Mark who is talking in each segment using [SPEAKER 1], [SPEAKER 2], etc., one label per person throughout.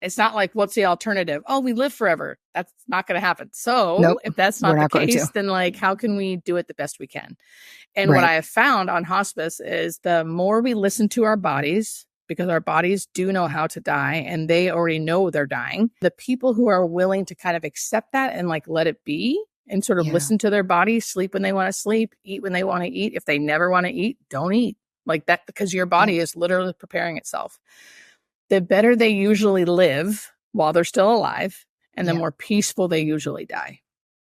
[SPEAKER 1] It's not like, what's the alternative? Oh, we live forever. That's not going to happen. So
[SPEAKER 2] Nope,
[SPEAKER 1] if that's
[SPEAKER 2] we're
[SPEAKER 1] not the
[SPEAKER 2] not going
[SPEAKER 1] case,
[SPEAKER 2] to.
[SPEAKER 1] then like, how can we do it the best we can? And what
[SPEAKER 2] Right.
[SPEAKER 1] I have found on hospice is the more we listen to our bodies, because our bodies do know how to die and they already know they're dying, the people who are willing to kind of accept that and like let it be and sort of
[SPEAKER 2] Yeah.
[SPEAKER 1] listen to their bodies, sleep when they want to sleep, eat when they want to eat. If they never want to eat, don't eat. Like that, because your body is literally preparing itself. The better they usually live while they're still alive, and the more peaceful they usually die.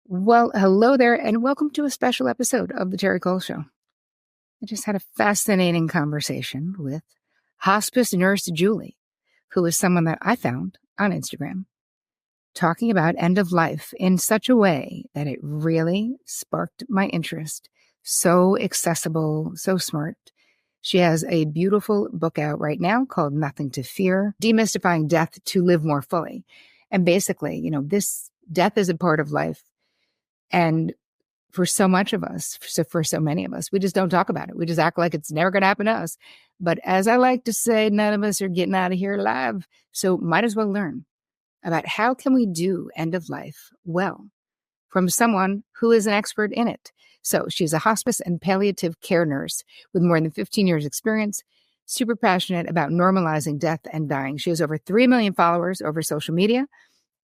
[SPEAKER 2] Well, hello there, and welcome to a special episode of the Terri Cole Show. I just had a fascinating conversation with hospice nurse Julie, who is someone that I found on Instagram, talking about end of life in such a way that it really sparked my interest. So accessible, so smart. She has a beautiful book out right now called Nothing to Fear, Demystifying Death to Live More Fully. And basically, this death is a part of life. And for so much of us, for so many of us, we just don't talk about it. We just act like it's never going to happen to us. But as I like to say, none of us are getting out of here alive. So might as well learn about how can we do end of life well from someone who is an expert in it. So she's a hospice and palliative care nurse with more than 15 years experience, super passionate about normalizing death and dying. She has over 3 million followers over social media.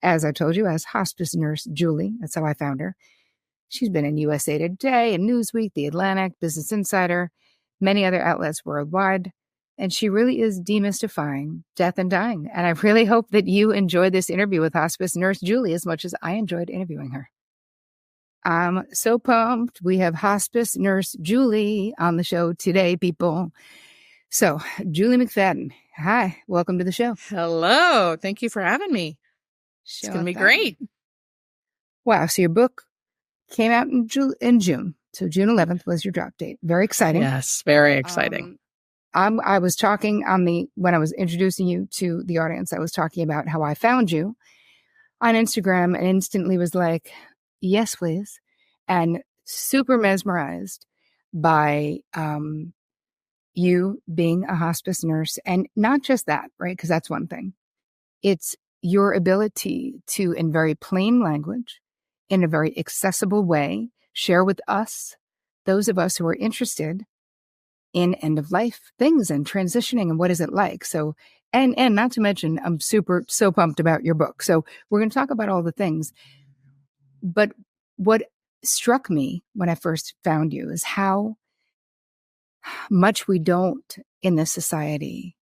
[SPEAKER 2] As I told you, as hospice nurse Julie, that's how I found her. She's been in USA Today and Newsweek, The Atlantic, Business Insider, many other outlets worldwide. And she really is demystifying death and dying. And I really hope that you enjoyed this interview with hospice nurse Julie as much as I enjoyed interviewing her. I'm so pumped. We have hospice nurse Julie on the show today, people. So, Julie McFadden, hi, welcome to the show.
[SPEAKER 1] Hello. Thank you for having me. It's going to be great.
[SPEAKER 2] Wow. So your book came out in June. So June 11th was your drop date. Very exciting.
[SPEAKER 1] Yes, very exciting.
[SPEAKER 2] I was talking when I was introducing you to the audience, I was talking about how I found you on Instagram and instantly was like, yes, please. And super mesmerized by you being a hospice nurse. And not just that, right? Because that's one thing. It's your ability to, in very plain language, in a very accessible way, share with us, those of us who are interested in end of life things and transitioning and what is it like. So, and not to mention, I'm so pumped about your book. So we're going to talk about all the things. But what struck me when I first found you is how much we don't in this society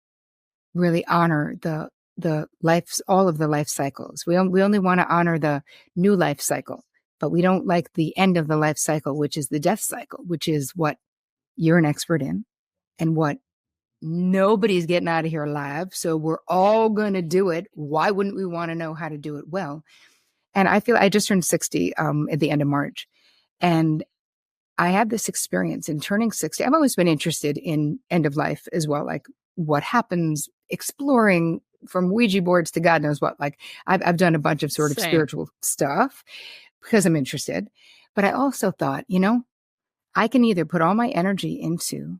[SPEAKER 2] really honor the life, all of the life cycles. We only want to honor the new life cycle, but we don't like the end of the life cycle, which is the death cycle, which is what you're an expert in and what nobody's getting out of here alive. So we're all going to do it. Why wouldn't we want to know how to do it well? And I feel I just turned 60 at the end of March. And I had this experience in turning 60. I've always been interested in end of life as well, like what happens, exploring from Ouija boards to God knows what. Like I've done a bunch of sort of spiritual stuff because I'm interested. But I also thought, I can either put all my energy into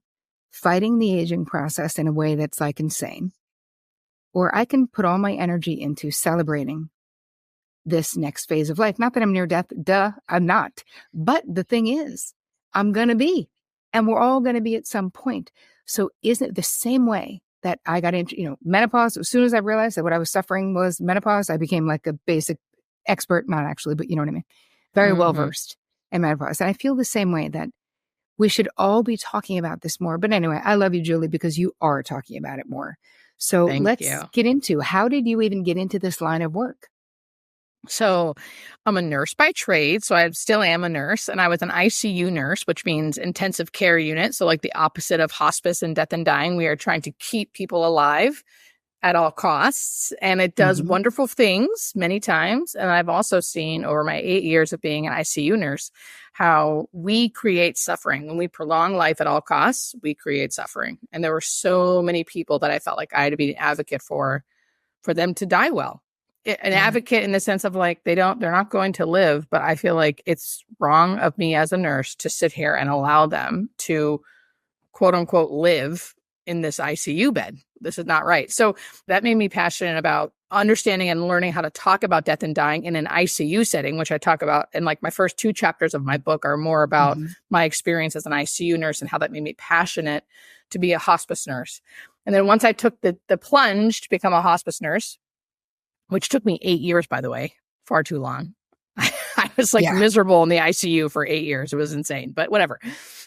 [SPEAKER 2] fighting the aging process in a way that's like insane, or I can put all my energy into celebrating this next phase of life. Not that I'm near death. Duh, I'm not. But the thing is, I'm going to be, and we're all going to be at some point. So isn't it the same way that I got into, menopause? As soon as I realized that what I was suffering was menopause, I became like a basic expert, not actually, but you know what I mean? Very well-versed in menopause. And I feel the same way that we should all be talking about this more. But anyway, I love you, Julie, because you are talking about it more. So let's get into, how did you even get into this line of work?
[SPEAKER 1] So I'm a nurse by trade. So I still am a nurse, and I was an ICU nurse, which means intensive care unit. So like the opposite of hospice and death and dying, we are trying to keep people alive at all costs. And it does wonderful things many times. And I've also seen over my 8 years of being an ICU nurse, how we create suffering. When we prolong life at all costs, we create suffering. And there were so many people that I felt like I had to be an advocate for them to die well. An advocate in the sense of like, they're not going to live, but I feel like it's wrong of me as a nurse to sit here and allow them to quote unquote live in this ICU bed. this is not right. So that made me passionate about understanding and learning how to talk about death and dying in an ICU setting, which I talk about. And like my first 2 chapters of my book are more about my experience as an ICU nurse and how that made me passionate to be a hospice nurse. And then once I took the plunge to become a hospice nurse, which took me 8 years, by the way, far too long. I was like miserable in the ICU for 8 years. It was insane, but whatever.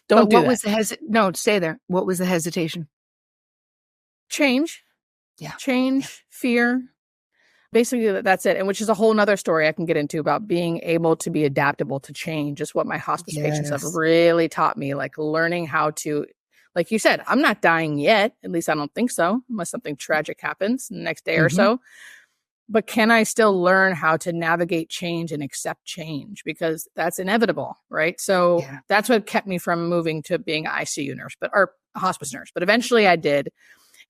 [SPEAKER 1] Don't do that.
[SPEAKER 2] Was the no, stay there. What was the hesitation?
[SPEAKER 1] Change.
[SPEAKER 2] Yeah.
[SPEAKER 1] Change, fear. Basically, that's it. And which is a whole nother story I can get into about being able to be adaptable to change is what my hospice patients have really taught me, like learning how to, like you said, I'm not dying yet. At least I don't think so, unless something tragic happens the next day or so. But can I still learn how to navigate change and accept change? Because that's inevitable, right? So that's what kept me from moving to being an ICU nurse, or a hospice nurse. But eventually I did.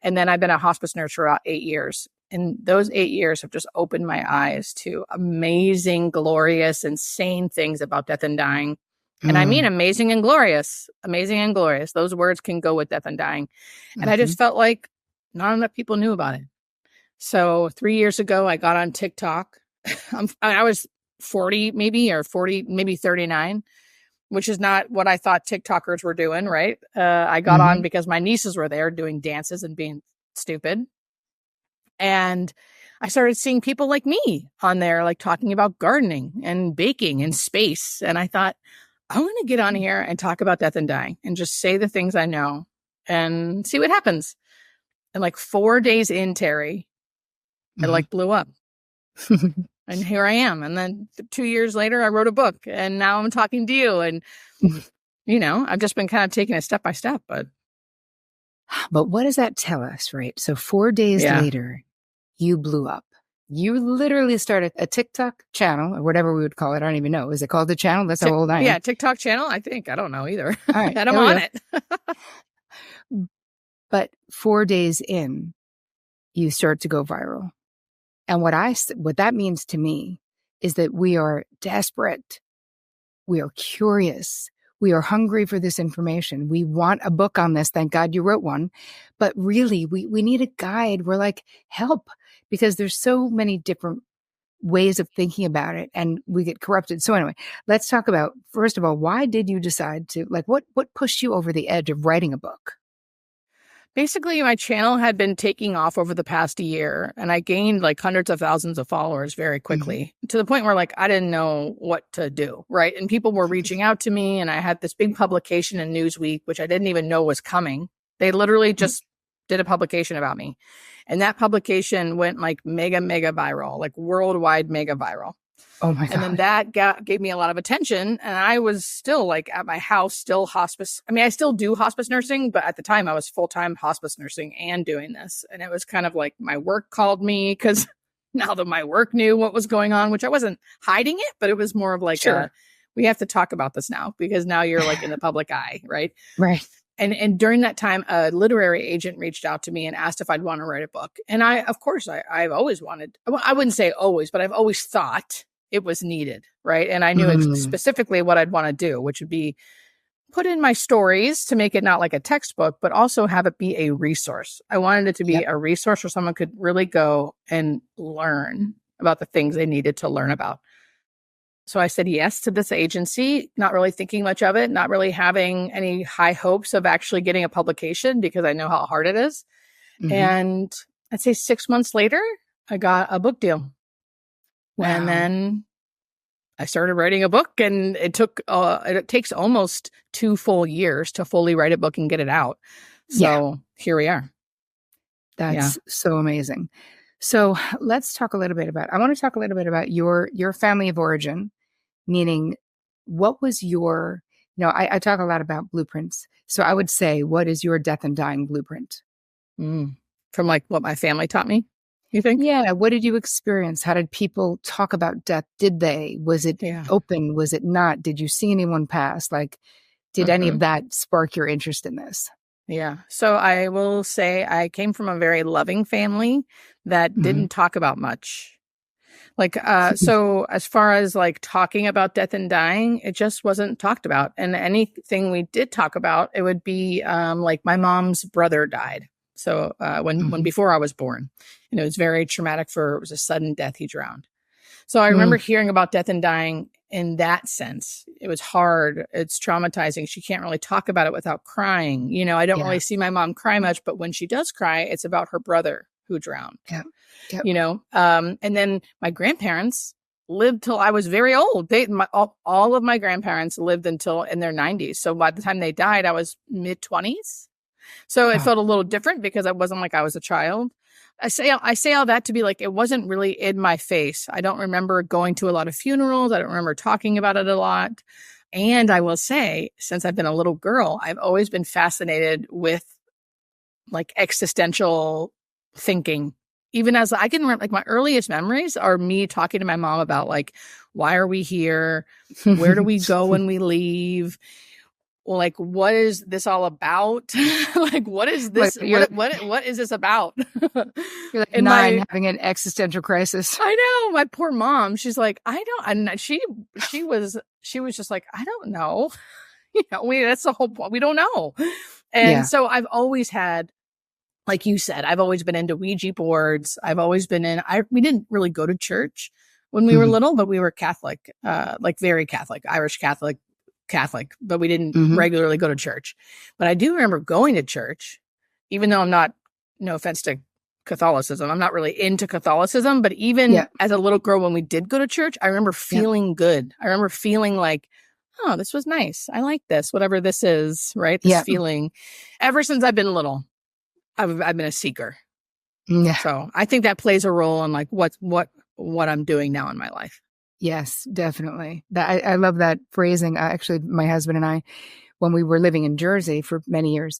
[SPEAKER 1] And then I've been a hospice nurse for about 8 years. And those 8 years have just opened my eyes to amazing, glorious, insane things about death and dying. And I mean amazing and glorious. Amazing and glorious. Those words can go with death and dying. And I just felt like not enough people knew about it. So 3 years ago, I got on TikTok. I was 40 maybe, or 40, maybe 39, which is not what I thought TikTokers were doing, right? I got on because my nieces were there doing dances and being stupid. And I started seeing people like me on there, like talking about gardening and baking and space. And I thought, I'm going to get on here and talk about death and dying and just say the things I know and see what happens. And like 4 days in, Terri, it like blew up. And here I am. And then 2 years later, I wrote a book and now I'm talking to you. And, I've just been kind of taking it step by step. But
[SPEAKER 2] what does that tell us, right? So 4 days later, you blew up. You literally started a TikTok channel or whatever we would call it. I don't even know. Is it called the channel? That's how old I am.
[SPEAKER 1] Yeah, TikTok channel. I think. I don't know either.
[SPEAKER 2] All right,
[SPEAKER 1] and I'm on it.
[SPEAKER 2] But 4 days in, you start to go viral. And what that means to me is that we are desperate. We are curious. We are hungry for this information. We want a book on this. Thank God you wrote one. But really, we need a guide. We're like, help, because there's so many different ways of thinking about it and we get corrupted. So anyway, let's talk about, first of all, why did you decide to, like, what pushed you over the edge of writing a book?
[SPEAKER 1] Basically, my channel had been taking off over the past year, and I gained like hundreds of thousands of followers very quickly to the point where like I didn't know what to do, right? And people were reaching out to me, and I had this big publication in Newsweek, which I didn't even know was coming. They literally just did a publication about me, and that publication went like mega viral, like worldwide mega viral.
[SPEAKER 2] Oh my God.
[SPEAKER 1] And then that gave me a lot of attention. And I was still like at my house, still hospice. I mean, I still do hospice nursing, but at the time I was full-time hospice nursing and doing this. And it was kind of like my work called me because now that my work knew what was going on, which I wasn't hiding it, but it was more of like, we have to talk about this now because now you're like in the public eye, right?
[SPEAKER 2] Right.
[SPEAKER 1] And during that time, a literary agent reached out to me and asked if I'd want to write a book. And I've always wanted, I wouldn't say always, but I've always thought it was needed, right? And I knew specifically what I'd want to do, which would be put in my stories to make it not like a textbook, but also have it be a resource. I wanted it to be a resource where someone could really go and learn about the things they needed to learn about. So I said yes to this agency, not really thinking much of it, not really having any high hopes of actually getting a publication because I know how hard it is. And I'd say 6 months later, I got a book deal. Wow. And then I started writing a book, and it takes almost 2 full years to fully write a book and get it out. So here we are.
[SPEAKER 2] That's so amazing. So let's talk a little bit about, I want to talk a little bit about your family of origin, meaning what was your, I talk a lot about blueprints. So I would say, what is your death and dying blueprint?
[SPEAKER 1] From like what my family taught me? You think?
[SPEAKER 2] Yeah. What did you experience? How did people talk about death? Did they? Was it open? Was it not? Did you see anyone pass? Like, did any of that spark your interest in this?
[SPEAKER 1] Yeah. So I will say I came from a very loving family that didn't talk about much. Like, so as far as like talking about death and dying, it just wasn't talked about. And anything we did talk about, it would be like my mom's brother died. So when before I was born, and it was very traumatic it was a sudden death. He drowned. So I remember hearing about death and dying in that sense. It was hard. It's traumatizing. She can't really talk about it without crying. I don't really see my mom cry much, but when she does cry, it's about her brother who drowned.
[SPEAKER 2] Yeah. Yep.
[SPEAKER 1] And then my grandparents lived till I was very old. All of my grandparents lived until in their 90s. So by the time they died, I was mid 20s. So it felt a little different because it wasn't like I was a child. I say all that to be like, it wasn't really in my face. I don't remember going to a lot of funerals. I don't remember talking about it a lot. And I will say, since I've been a little girl, I've always been fascinated with like existential thinking. Even as I can remember, like my earliest memories are me talking to my mom about like, why are we here? Where do we go when we leave? Well, like, what is this all about? Like, what is this? What is this about?
[SPEAKER 2] You're like 9 having an existential crisis.
[SPEAKER 1] I know. My poor mom. She's like, I don't. And she was just like, I don't know. That's the whole point. We don't know. And so I've always had, like you said, I've always been into Ouija boards. I've always been we didn't really go to church when we were little, but we were Catholic, like very Catholic, Irish Catholic, but we didn't regularly go to church. But I do remember going to church, even though I'm not, no offense to Catholicism, I'm not really into Catholicism, but even as a little girl, when we did go to church, I remember feeling good. I remember feeling like, oh, this was nice. I like this, whatever this is, right? This feeling. Ever since I've been little, I've been a seeker. Yeah. So I think that plays a role in like what I'm doing now in my life.
[SPEAKER 2] Yes, definitely. I love that phrasing. Actually, my husband and I, when we were living in Jersey for many years,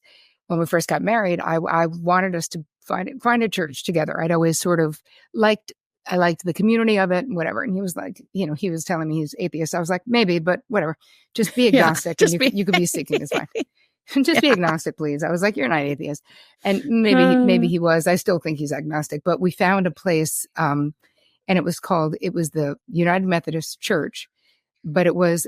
[SPEAKER 2] when we first got married, I wanted us to find a church together. I'd always sort of liked the community of it and whatever. And he was like, he was telling me he's atheist. I was like, maybe, but whatever. Just be agnostic. You could be seeking is fine. Just be agnostic, please. I was like, you're not atheist. And maybe he was. I still think he's agnostic. But we found a place, and it was the United Methodist Church. But there was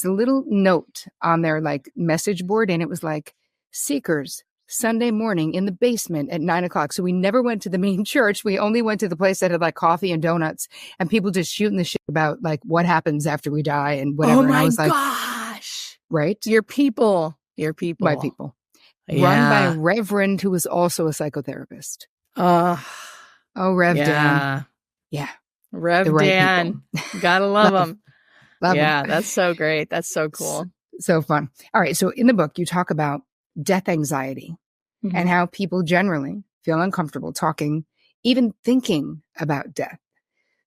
[SPEAKER 2] a little note on their like message board, and it was like, Seekers, Sunday morning in the basement at 9:00. So we never went to the main church. We only went to the place that had like coffee and donuts and people just shooting the shit about like what happens after we die and whatever.
[SPEAKER 1] Oh my
[SPEAKER 2] and I was
[SPEAKER 1] gosh.
[SPEAKER 2] Right?
[SPEAKER 1] Your people.
[SPEAKER 2] My people. Yeah. Run by a reverend who was also a psychotherapist. Oh, Rev Dan. Yeah.
[SPEAKER 1] Rev Dan. Gotta love him. Love him. That's so great. That's so cool.
[SPEAKER 2] So fun. All right. So in the book, you talk about death anxiety and how people generally feel uncomfortable talking, even thinking about death.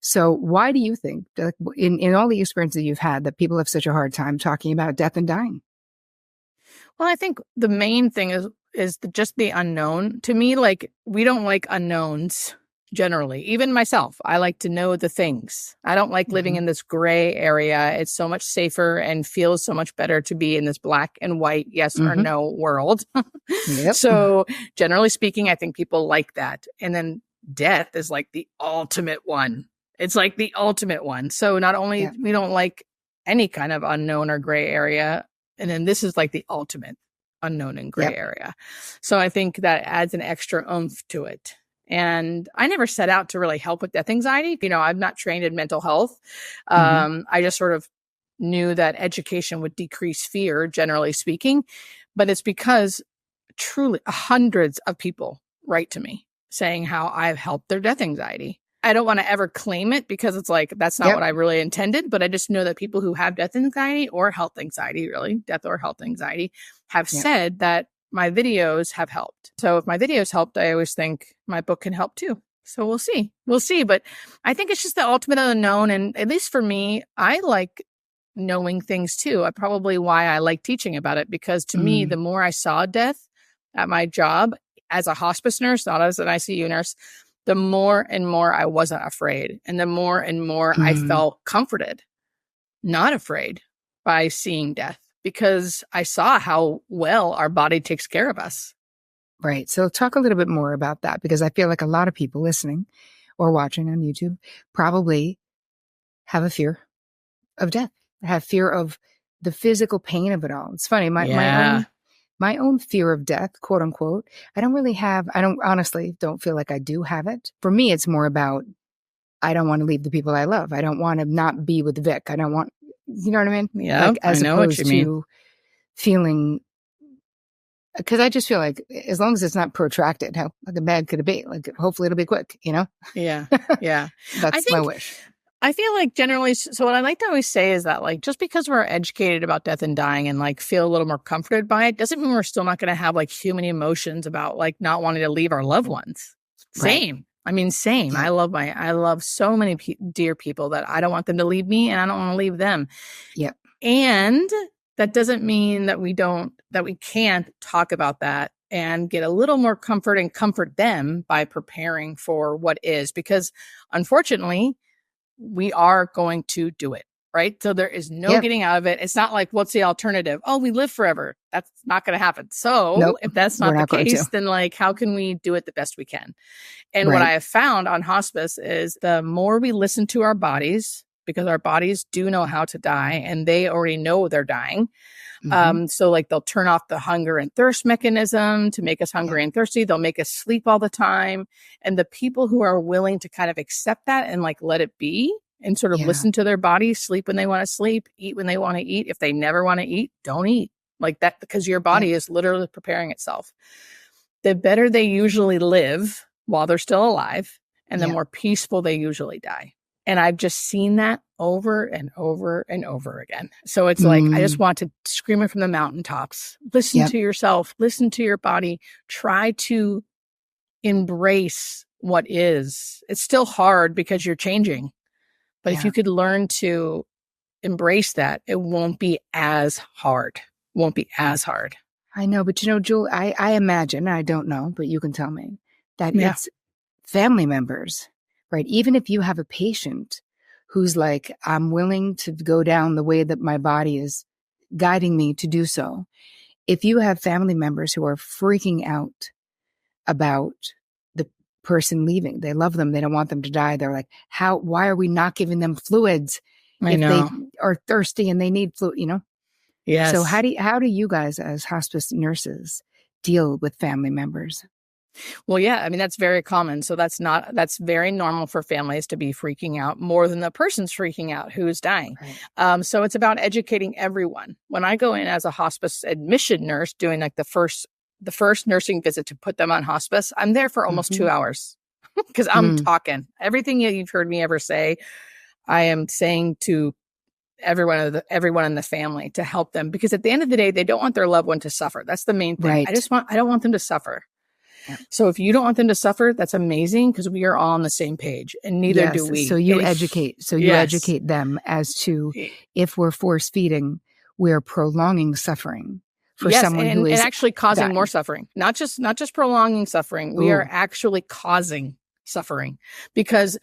[SPEAKER 2] So why do you think, in all the experiences you've had, that people have such a hard time talking about death and dying?
[SPEAKER 1] Well, I think the main thing is just the unknown. To me, like, we don't like unknowns generally. Even myself, I like to know the things. I don't like living in this gray area. It's so much safer and feels so much better to be in this black and white, yes or no world. So generally speaking, I think people like that. And then death is like the ultimate one. It's like the ultimate one. So not only we don't like any kind of unknown or gray area, and then this is like the ultimate unknown and gray area. So I think that adds an extra oomph to it. And I never set out to really help with death anxiety. I'm not trained in mental health. I just sort of knew that education would decrease fear, generally speaking. But it's because truly hundreds of people write to me saying how I've helped their death anxiety. I don't want to ever claim it because it's like, that's not what I really intended. But I just know that people who have death anxiety or health anxiety, really, death or health anxiety, have said that my videos have helped. So if my videos helped, I always think my book can help too. So we'll see. But I think it's just the ultimate unknown. And at least for me, I like knowing things too. Probably why I like teaching about it, because to me, the more I saw death at my job as a hospice nurse, not as an ICU nurse, the more and more I wasn't afraid. And the more and more I felt comforted, not afraid by seeing death, because I saw how well our body takes care of us.
[SPEAKER 2] Right. So talk a little bit more about that, because I feel like a lot of people listening or watching on YouTube probably have a fear of death, have fear of the physical pain of it all. It's funny. My my own fear of death, quote unquote, I don't honestly don't feel like I do have it. For me, it's more about, I don't want to leave the people I love. I don't want to not be with Vic. I don't want, you know what I mean?
[SPEAKER 1] Yeah,
[SPEAKER 2] Like,
[SPEAKER 1] I
[SPEAKER 2] as
[SPEAKER 1] know what you
[SPEAKER 2] opposed
[SPEAKER 1] mean.
[SPEAKER 2] to feeling, because I just feel like as long as it's not protracted, how bad could it be? Like, hopefully it'll be quick, you know?
[SPEAKER 1] Yeah. Yeah.
[SPEAKER 2] That's my wish.
[SPEAKER 1] I feel like generally, so what I like to always say is that, like, just because we're educated about death and dying and like feel a little more comforted by it doesn't mean we're still not going to have like human emotions about like not wanting to leave our loved ones. Same.
[SPEAKER 2] Right.
[SPEAKER 1] I mean, same.
[SPEAKER 2] Yeah.
[SPEAKER 1] I love so many dear people that I don't want them to leave me and I don't want to leave them.
[SPEAKER 2] Yep.
[SPEAKER 1] And that doesn't mean that we can't talk about that and get a little more comfort and comfort them by preparing for what is, because unfortunately, we are going to do it, right? So there is no getting out of it. It's not like, what's the alternative? Oh, we live forever. That's not going to happen. So
[SPEAKER 2] Nope,
[SPEAKER 1] if that's not the case, then like, how can we do it the best we can? And what I have found on hospice is the more we listen to our bodies, because our bodies do know how to die and they already know they're dying. So like they'll turn off the hunger and thirst mechanism to make us hungry and thirsty. They'll make us sleep all the time. And the people who are willing to kind of accept that and like let it be and sort of listen to their bodies, sleep when they want to sleep, eat when they want to eat. If they never want to eat, don't eat like that, because your body is literally preparing itself. The better they usually live while they're still alive, and the more peaceful they usually die. And I've just seen that over and over and over again. So it's like, I just want to scream it from the mountaintops. Listen to yourself, listen to your body, try to embrace what is. It's still hard because you're changing. But if you could learn to embrace that, it won't be as hard.
[SPEAKER 2] I know, but you know, Jewel, I imagine, I don't know, but you can tell me that it's family members, right? Even if you have a patient who's like, I'm willing to go down the way that my body is guiding me to do so. If you have family members who are freaking out about the person leaving, they love them, they don't want them to die. They're like, why are we not giving them fluids if they are thirsty and they need fluid, you know?
[SPEAKER 1] Yes.
[SPEAKER 2] So how do you guys as hospice nurses deal with family members?
[SPEAKER 1] Well, yeah, I mean, that's very common. So that's very normal for families to be freaking out more than the person's freaking out who's dying. Right. So it's about educating everyone. When I go in as a hospice admission nurse doing like the first nursing visit to put them on hospice, I'm there for almost 2 hours because I'm talking. Everything you've heard me ever say, I am saying to everyone in the family to help them, because at the end of the day, they don't want their loved one to suffer. That's the main thing. Right. I don't want them to suffer. Yeah. So if you don't want them to suffer, that's amazing, because we are all on the same page, and neither do we.
[SPEAKER 2] So you educate them as to, if we're force feeding, we're prolonging suffering for someone who is
[SPEAKER 1] actually causing
[SPEAKER 2] dying.
[SPEAKER 1] More suffering. Not just prolonging suffering. We are actually causing suffering, because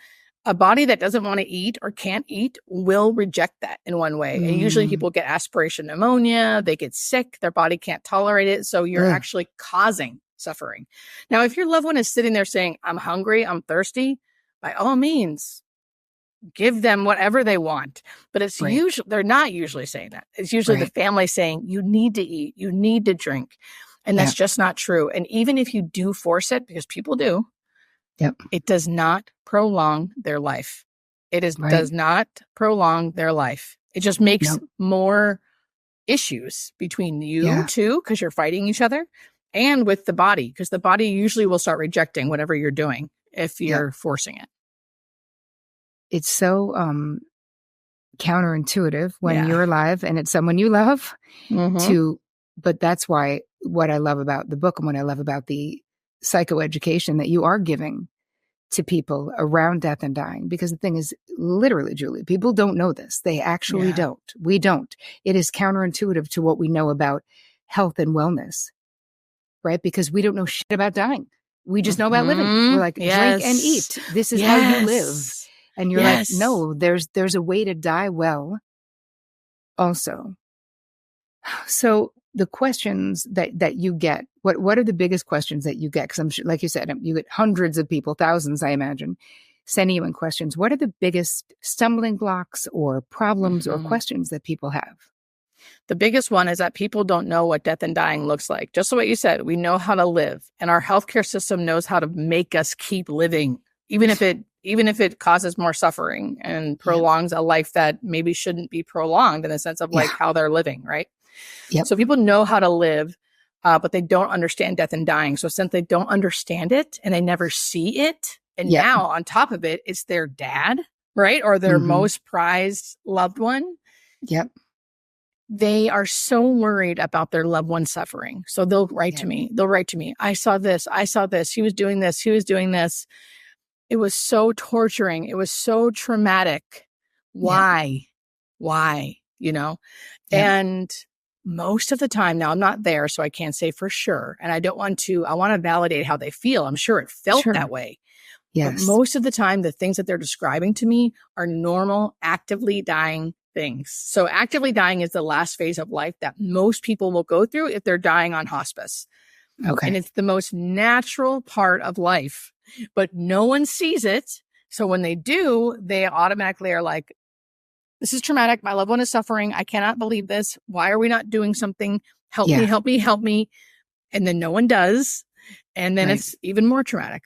[SPEAKER 1] a body that doesn't want to eat or can't eat will reject that in one way. And usually people get aspiration pneumonia, they get sick, their body can't tolerate it. So you're actually causing suffering. Now, if your loved one is sitting there saying, I'm hungry, I'm thirsty, by all means, give them whatever they want. But it's usually, they're not usually saying that. It's usually the family saying, you need to eat, you need to drink. And that's just not true. And even if you do force it, because people do, it does not prolong their life. Does not prolong their life. It just makes more issues between you two, because you're fighting each other, and with the body, because the body usually will start rejecting whatever you're doing if you're forcing it.
[SPEAKER 2] It's so counterintuitive when you're alive and it's someone you love but that's why what I love about the book and what I love about the psychoeducation that you are giving to people around death and dying, because the thing is, literally, Julie, people don't know this. They actually don't. We don't. It is counterintuitive to what we know about health and wellness, right? Because we don't know shit about dying. We just know about living. We're like, drink and eat. This is how you live. And you're like, no, there's a way to die well also. So the questions that you get, what are the biggest questions that you get? Because I'm sure, like you said, you get hundreds of people, thousands, I imagine, sending you in questions. What are the biggest stumbling blocks or problems or questions that people have?
[SPEAKER 1] The biggest one is that people don't know what death and dying looks like. Just what you said, we know how to live, and our healthcare system knows how to make us keep living, even if it causes more suffering and prolongs a life that maybe shouldn't be prolonged in the sense of like how they're living, right?
[SPEAKER 2] Yep.
[SPEAKER 1] So people know how to live, but they don't understand death and dying. So since they don't understand it and they never see it, and now on top of it, it's their dad, right? Or their most prized loved one.
[SPEAKER 2] Yep.
[SPEAKER 1] They are so worried about their loved one suffering. So they'll write to me. They'll write to me. I saw this. I saw this. He was doing this. He was doing this. It was so torturing. It was so traumatic. Why? Why? You know? And most of the time, now I'm not there, so I can't say for sure. And I want to validate how they feel. I'm sure it felt that way.
[SPEAKER 2] Yes.
[SPEAKER 1] But most of the time, the things that they're describing to me are normal, actively dying things. So actively dying is the last phase of life that most people will go through if they're dying on hospice.
[SPEAKER 2] Okay.
[SPEAKER 1] And it's the most natural part of life, but no one sees it. So when they do, they automatically are like, this is traumatic. My loved one is suffering. I cannot believe this. Why are we not doing something? Help me, help me, help me. And then no one does. And then it's even more traumatic.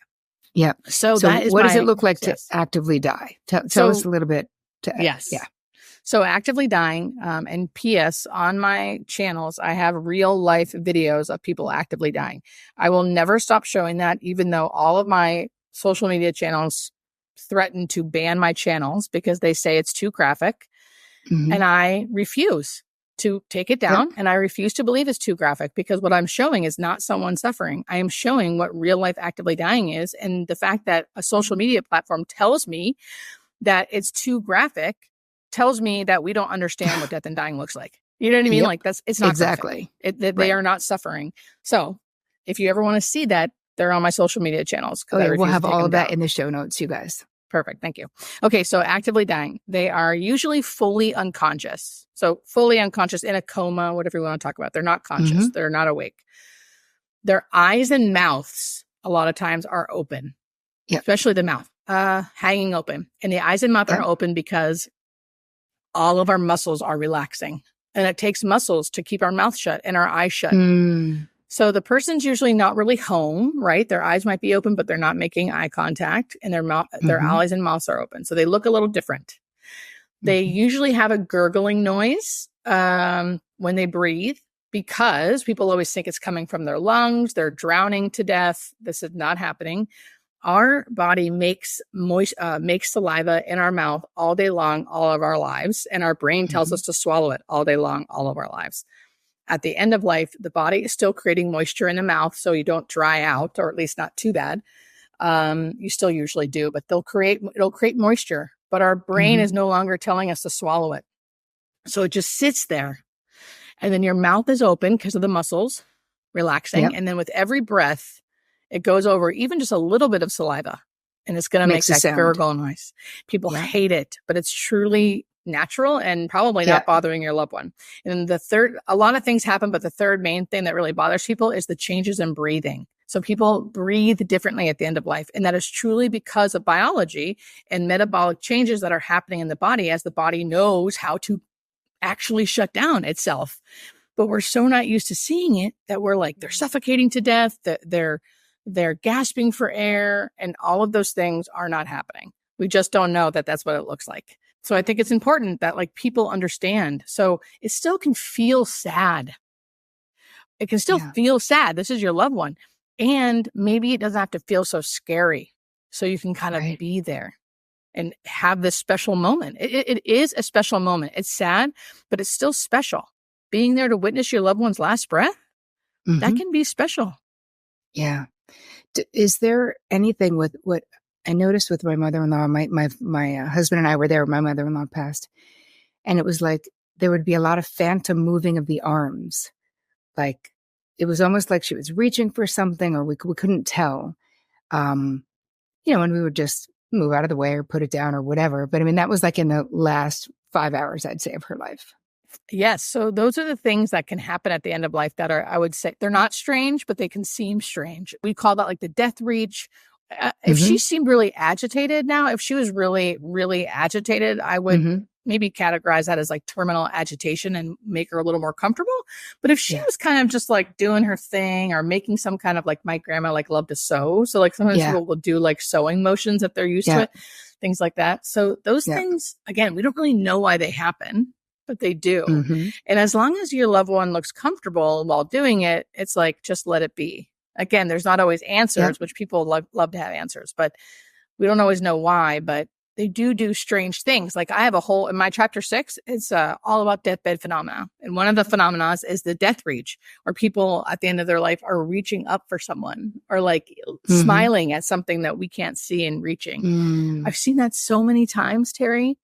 [SPEAKER 2] Yeah.
[SPEAKER 1] So
[SPEAKER 2] what does it look like to actively die? Tell us a little bit. Yeah.
[SPEAKER 1] So actively dying, and P.S. on my channels, I have real life videos of people actively dying. I will never stop showing that, even though all of my social media channels threaten to ban my channels because they say it's too graphic. And I refuse to take it down. And I refuse to believe it's too graphic, because what I'm showing is not someone suffering. I am showing what real life actively dying is. And the fact that a social media platform tells me that it's too graphic tells me that we don't understand what death and dying looks like. You know what I mean? Like it's not
[SPEAKER 2] exactly.
[SPEAKER 1] They are not suffering. So if you ever want to see that, they're on my social media channels.
[SPEAKER 2] We'll have all of that in the show notes, you guys.
[SPEAKER 1] Perfect. Thank you. Okay. So actively dying, they are usually fully unconscious. So fully unconscious, in a coma, whatever you want to talk about. They're not conscious. They're not awake. Their eyes and mouths a lot of times are open, especially the mouth, hanging open. And the eyes and mouth are open because all of our muscles are relaxing, and it takes muscles to keep our mouth shut and our eyes shut. So the person's usually not really home, right? Their eyes might be open, but they're not making eye contact, and their eyes and mouths are open. So they look a little different. They usually have a gurgling noise when they breathe, because people always think it's coming from their lungs. They're drowning to death. This is not happening. Our body makes saliva in our mouth all day long, all of our lives. And our brain tells us to swallow it all day long, all of our lives. At the end of life, the body is still creating moisture in the mouth, so you don't dry out, or at least not too bad. You still usually do, but it'll create moisture. But our brain is no longer telling us to swallow it. So it just sits there. And then your mouth is open because of the muscles relaxing. And then with every breath, it goes over even just a little bit of saliva, and it's going to make that gurgle noise. People hate it, but it's truly natural and probably not bothering your loved one. And a lot of things happen, but the third main thing that really bothers people is the changes in breathing. So people breathe differently at the end of life. And that is truly because of biology and metabolic changes that are happening in the body as the body knows how to actually shut down itself. But we're so not used to seeing it that we're like, they're suffocating to death, that they're gasping for air, and all of those things are not happening. We just don't know that that's what it looks like. So I think it's important that like people understand. So it still can feel sad. It can still feel sad. This is your loved one. And maybe it doesn't have to feel so scary. So you can kind of be there and have this special moment. It is a special moment. It's sad, but it's still special. Being there to witness your loved one's last breath, that can be special.
[SPEAKER 2] Yeah. Is there anything with what I noticed with my mother-in-law? My husband and I were there when my mother-in-law passed, and it was like there would be a lot of phantom moving of the arms. Like it was almost like she was reaching for something, or we couldn't tell. And we would just move out of the way or put it down or whatever. But I mean, that was like in the last 5 hours, I'd say, of her life.
[SPEAKER 1] Yes. So those are the things that can happen at the end of life that are, I would say, they're not strange, but they can seem strange. We call that like the death reach. If she seemed really agitated now, if she was really, really agitated, I would maybe categorize that as like terminal agitation and make her a little more comfortable. But if she was kind of just like doing her thing or making some kind of, like, my grandma like loved to sew. So like sometimes people will do like sewing motions if they're used to it, things like that. So those things, again, we don't really know why they happen, but they do. And as long as your loved one looks comfortable while doing it, it's like, just let it be. Again, there's not always answers, which people love to have answers, but we don't always know why, but they do strange things. Like, I have a whole, in my chapter 6, it's all about deathbed phenomena. And one of the phenomena is the death reach, where people at the end of their life are reaching up for someone or like smiling at something that we can't see and reaching. I've seen that so many times, Terri.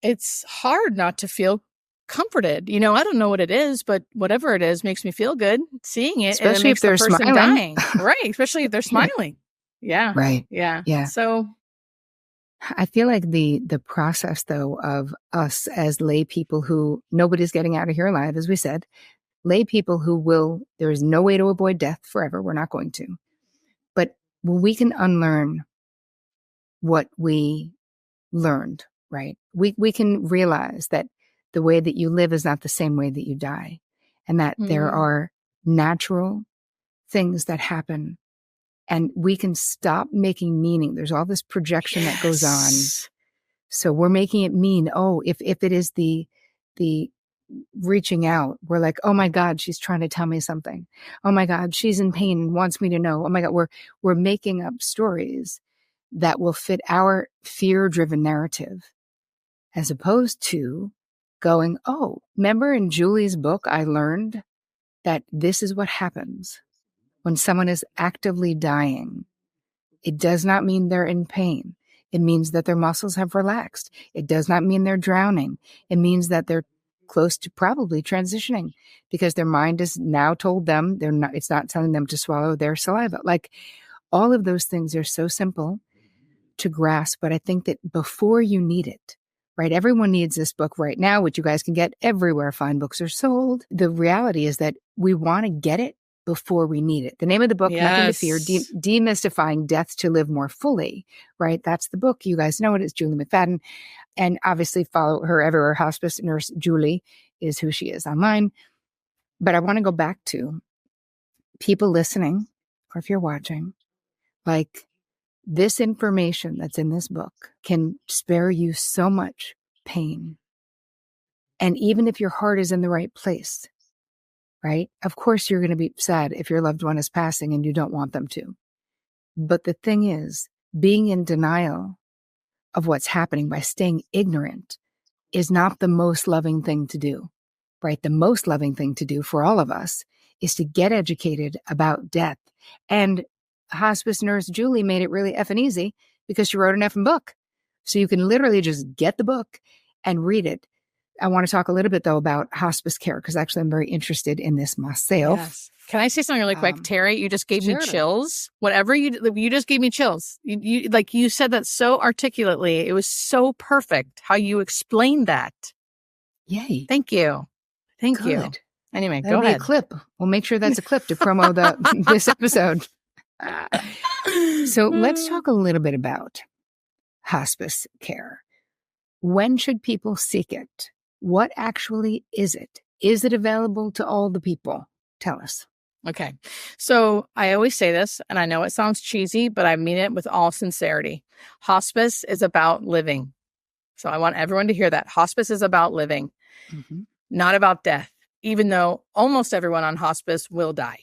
[SPEAKER 1] It's hard not to feel comforted. I don't know what it is, but whatever it is makes me feel good seeing it.
[SPEAKER 2] Especially
[SPEAKER 1] and it makes
[SPEAKER 2] if they're
[SPEAKER 1] the person
[SPEAKER 2] smiling.
[SPEAKER 1] dying. Right. Especially if they're smiling. Yeah.
[SPEAKER 2] Right.
[SPEAKER 1] Yeah.
[SPEAKER 2] Yeah.
[SPEAKER 1] So
[SPEAKER 2] I feel like the process, though, of us as lay people who nobody's getting out of here alive, as we said, lay people who there is no way to avoid death forever. We're not going to. But when we can unlearn what we learned, right? We can realize that the way that you live is not the same way that you die, and that there are natural things that happen. And we can stop making meaning. There's all this projection that goes on. So we're making it mean. Oh, if it is the reaching out, we're like, oh my God, she's trying to tell me something. Oh my God, she's in pain and wants me to know. Oh my God, we're making up stories that will fit our fear-driven narrative, as opposed to going, oh, remember in Julie's book, I learned that this is what happens when someone is actively dying. It does not mean they're in pain. It means that their muscles have relaxed. It does not mean they're drowning. It means that they're close to probably transitioning, because their mind has now told them it's not telling them to swallow their saliva. Like, all of those things are so simple to grasp, but I think that before you need it, right? Everyone needs this book right now, which you guys can get everywhere fine books are sold. The reality is that we want to get it before we need it. The name of the book, Nothing to Fear, Demystifying Death to Live More Fully, right? That's the book. You guys know it. It's Julie McFadden. And obviously follow her everywhere. Hospice Nurse Julie is who she is online. But I want to go back to people listening, or if you're watching, like, this information that's in this book can spare you so much pain. And even if your heart is in the right place, right? Of course, you're going to be sad if your loved one is passing and you don't want them to. But the thing is, being in denial of what's happening by staying ignorant is not the most loving thing to do, right? The most loving thing to do for all of us is to get educated about death. And Hospice Nurse Julie made it really effing easy, because she wrote an effing book. So you can literally just get the book and read it. I want to talk a little bit, though, about hospice care, because actually I'm very interested in this myself.
[SPEAKER 1] Yes. Can I say something really quick? Terri, you just gave me chills. Whatever you just gave me chills. You said that so articulately. It was so perfect how you explained that.
[SPEAKER 2] Yay.
[SPEAKER 1] Thank you. Thank you. Anyway,
[SPEAKER 2] That'll
[SPEAKER 1] go ahead.
[SPEAKER 2] Be a clip. We'll make sure that's a clip to promo this episode. So let's talk a little bit about hospice care. When should people seek it? What actually is it? Is it available to all the people? Tell us.
[SPEAKER 1] Okay. So I always say this, and I know it sounds cheesy, but I mean it with all sincerity. Hospice is about living. So I want everyone to hear that. Hospice is about living, not about death, even though almost everyone on hospice will die.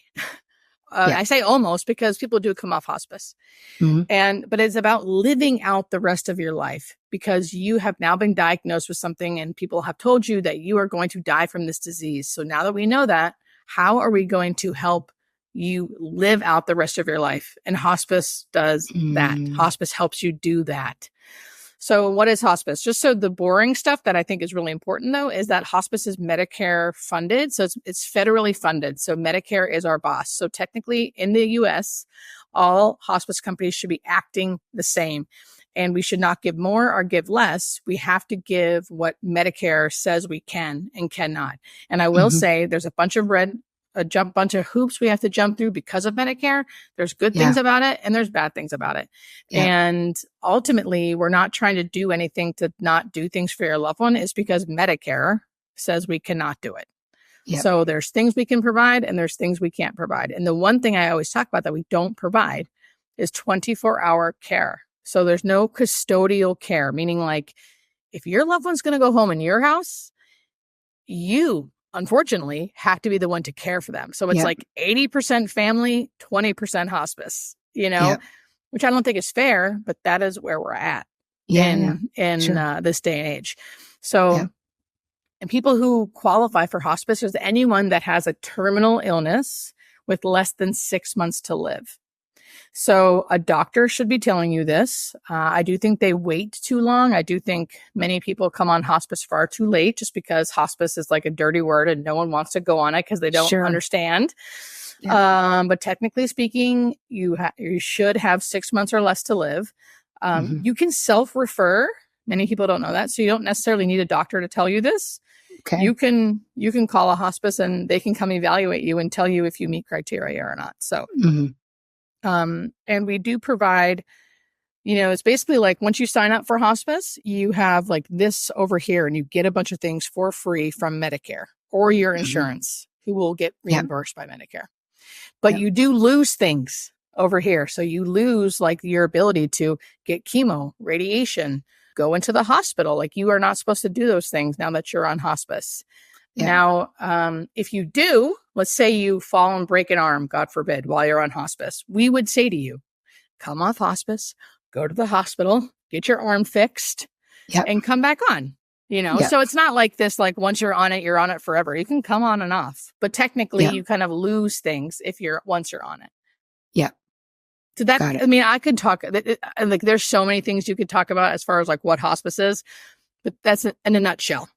[SPEAKER 1] I say almost because people do come off hospice. But it's about living out the rest of your life, because you have now been diagnosed with something and people have told you that you are going to die from this disease. So now that we know that, how are we going to help you live out the rest of your life? And hospice does that. Hospice helps you do that. So what is hospice? Just so the boring stuff that I think is really important, though, is that hospice is Medicare funded. So it's federally funded. So Medicare is our boss. So technically in the US, all hospice companies should be acting the same. And we should not give more or give less. We have to give what Medicare says we can and cannot. And I will say there's a bunch of red bunch of hoops we have to jump through because of Medicare. There's good things about it and there's bad things about it. And ultimately, we're not trying to do anything to not do things for your loved one. It's because Medicare says we cannot do it. So there's things we can provide and there's things we can't provide. And the one thing I always talk about that we don't provide is 24-hour care. So there's no custodial care, meaning like if your loved one's going to go home in your house, you unfortunately have to be the one to care for them. So it's like 80% family, 20% hospice, which I don't think is fair, but that is where we're at in this day and age. So and people who qualify for hospice is anyone that has a terminal illness with less than 6 months to live. So a doctor should be telling you this. I do think they wait too long. I do think many people come on hospice far too late just because hospice is like a dirty word and no one wants to go on it because they don't understand. But technically speaking, you should have 6 months or less to live. You can self-refer. Many people don't know that. So you don't necessarily need a doctor to tell you this. Okay. You can call a hospice and they can come evaluate you and tell you if you meet criteria or not. So, and we do provide, it's basically like once you sign up for hospice, you have like this over here and you get a bunch of things for free from Medicare or your insurance who will get reimbursed by Medicare. But you do lose things over here. So you lose like your ability to get chemo, radiation, go into the hospital. Like you are not supposed to do those things now that you're on hospice. Now, if you do, let's say you fall and break an arm, God forbid, while you're on hospice, we would say to you, come off hospice, go to the hospital, get your arm fixed and come back on, So it's not like this, like once you're on it forever. You can come on and off, but technically you kind of lose things once you're on it. So that, I mean, I could talk, like there's so many things you could talk about as far as like what hospice is, but that's in a nutshell.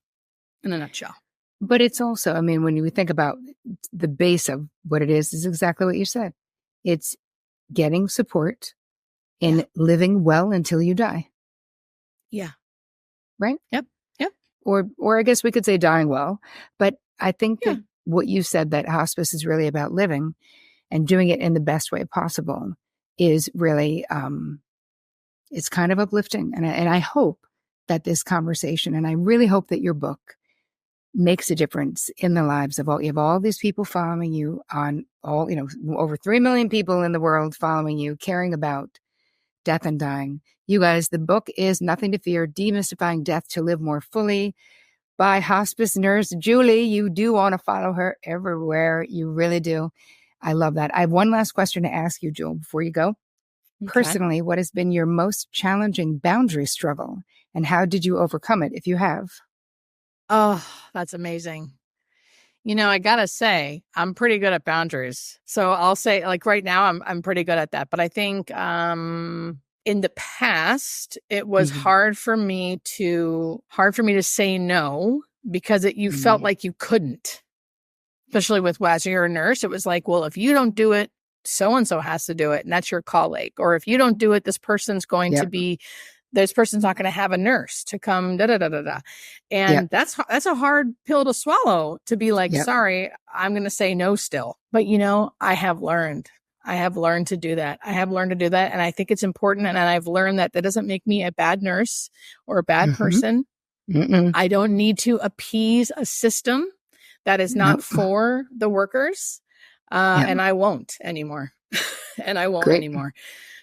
[SPEAKER 2] But it's also, I mean, when you think about the base of what it is exactly what you said. It's getting support in living well until you die.
[SPEAKER 1] Yeah.
[SPEAKER 2] Right?
[SPEAKER 1] Yep.
[SPEAKER 2] Or I guess we could say dying well, but I think that what you said, that hospice is really about living and doing it in the best way possible, is really, it's kind of uplifting. And I hope that this conversation, and I really hope that your book makes a difference in the lives of all, you have all these people following you on all, over 3 million people in the world following you, caring about death and dying. You guys, the book is Nothing to Fear, Demystifying Death to Live More Fully by hospice nurse Julie. You do want to follow her everywhere. You really do. I love that. I have one last question to ask you, Jewel, before you go. Okay. Personally, what has been your most challenging boundary struggle and how did you overcome it if you have?
[SPEAKER 1] Oh, that's amazing. I gotta say, I'm pretty good at boundaries. So I'll say like right now, I'm pretty good at that. But I think in the past, it was hard for me to say no because you felt like you couldn't. Especially with as you're a nurse, it was like, well, if you don't do it, so-and-so has to do it. And that's your colleague. Or if you don't do it, this person's going to be, this person's not going to have a nurse to come, da-da-da-da-da. And that's a hard pill to swallow, to be like, sorry, I'm going to say no still. But, I have learned to do that. And I think it's important. And I've learned that doesn't make me a bad nurse or a bad person. I don't need to appease a system that is not for the workers. And I won't anymore.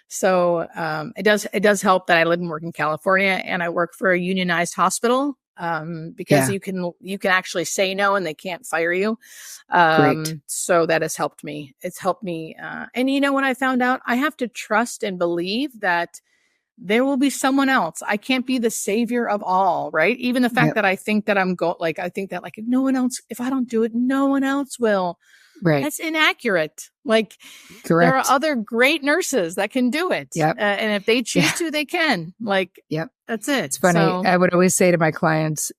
[SPEAKER 1] So it does help that I live and work in California and I work for a unionized hospital because you can actually say no and they can't fire you. So that has helped me. It's helped me. And what I found out? I have to trust and believe that there will be someone else. I can't be the savior of all, right? Even the fact that I think that I think that like if no one else, if I don't do it, no one else will. Right. That's inaccurate. Like there are other great nurses that can do it. And if they choose to, they can. Like, that's it.
[SPEAKER 2] It's funny. So, I would always say to my clients,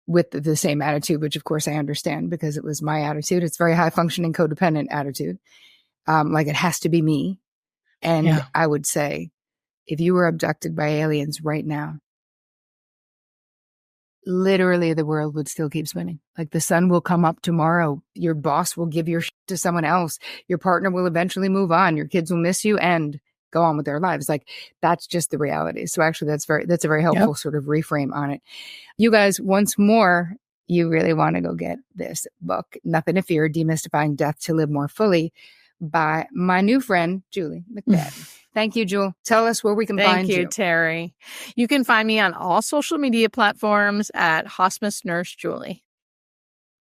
[SPEAKER 2] with the same attitude, which of course I understand because it was my attitude. It's very high functioning codependent attitude. Like it has to be me. And I would say, if you were abducted by aliens right now, literally the world would still keep spinning. Like the sun will come up tomorrow. Your boss will give your shit to someone else. Your partner will eventually move on. Your kids will miss you and go on with their lives. Like that's just the reality. So actually that's a very helpful sort of reframe on it. You guys, once more, you really want to go get this book, Nothing to Fear, Demystifying Death to Live More Fully, by my new friend, Julie McFadden. Thank you, Jewel. Tell us where we can find you.
[SPEAKER 1] Thank you, Terri. You can find me on all social media platforms at Hospice Nurse Julie.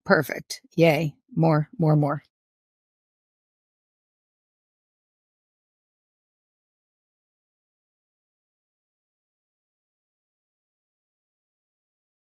[SPEAKER 2] Perfect. Yay. More.